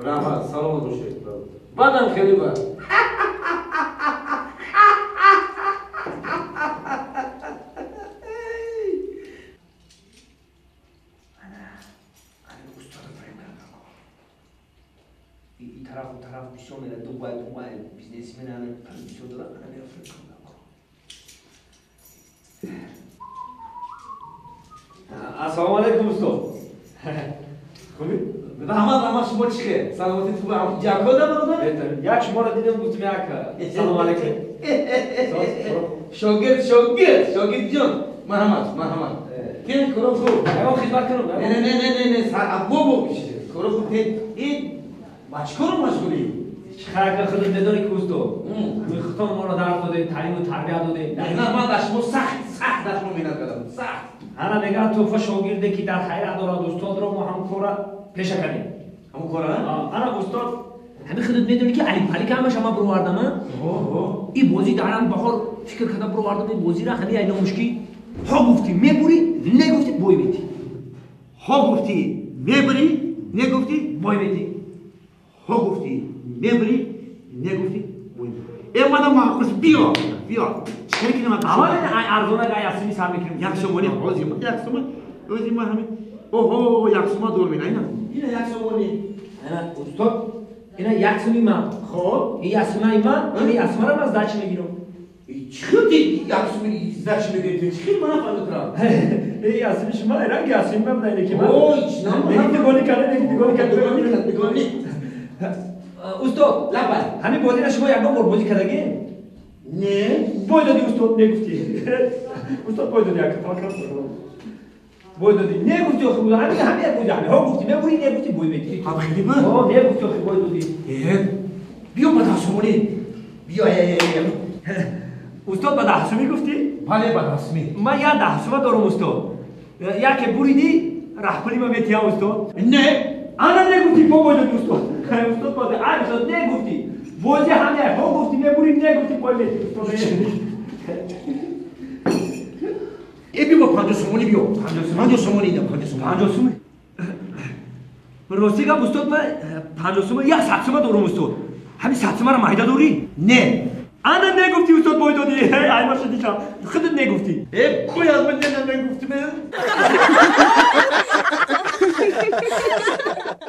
راحت سلامت باشه. بعدم خیلی بد. این طرف بیشتر میره دوباره بیزنسمن همه بیشتر دارن همه افریقا السلام علیکم استاد. خوبی؟ رحمت شما چیه؟ سلامتی تو هم جاکو دادم. یک شما رو دیدم گفتم یک سلام علیکم. شاگرد جان محمد. کن کارو خوب. ایوان خدمت کنم. نه ابو کشید. کارو خوب این مشغولی. خرکر خودت نداری که استاد. میخوام ما رو درس داده، تعلیم و تربیت داده. نه من داشتم سخت داشتم می‌ناد کردم. سخت. انا نگاه تو شاگرده که در خیر دارد استاد رو ما هم کارا پیش کنیم. همون کارا؟ انا استاد همین خودت میدونی که علی پلی که همش ما بروردم. این بازی دارم بهار فکر کردم بروردم این بازی را خیلی اینا مشکی. ها گفتی میبری نگفتی بوی میدی. ها گفتی میبری نگفتی بوی میدی. ها گفتی میبری نگفتی بوی میدی. ایمانا معکوس بیا. چه کنیم ما؟ اول ارزونه گایستی سر میکنیم. یک سومانی روزی ما همین. اوه یک سوم دور می‌نای نه. این یک سومانی. نه استاد اینا یک سومی من. خب این یک سومای من، این یک سوم را از داچ میگیرم. چی یک سومی داچ میگیری؟ چی من نفهمیدم. این یک سومی شما ایران یک سومی من بودن که من. اوه چی نه؟ نگید گلی کنه. استاد لبای. همین بازی را شما یک بار بازی کردگی؟ نه. بای دادی استاد نگفتی. استاد بای دادی یک فاکر کنم. بای دادی نگفتی خوب همین بودی ها گفتی میبوری نگفتی بوی میدی. ها خیلی با. نگفتی خوب بای دادی. بیا بداسمونی. بیا استاد بداسمی گفتی؟ بله بداسمی. من یا داسما دارم استاد. یا که بریدی رحملی ما میتیا استاد. نه. انا نگفتی بای دادی استاد. استاد باد استاد نگفتی. بازی همه ها گفتی میبوری نگفتی بای میدی. ای بیا 50 سومونی بیا. 50 سومونی ده 50 سومونی. راستی گم استاد من 50 سومونی یا 100 سومونی دارم استاد. همین 100 سومونی را مایده داری؟ نه. انا نگفتی استاد بای دادی. ای ماشدی چا. خودت نگفتی. باید من نگفتم.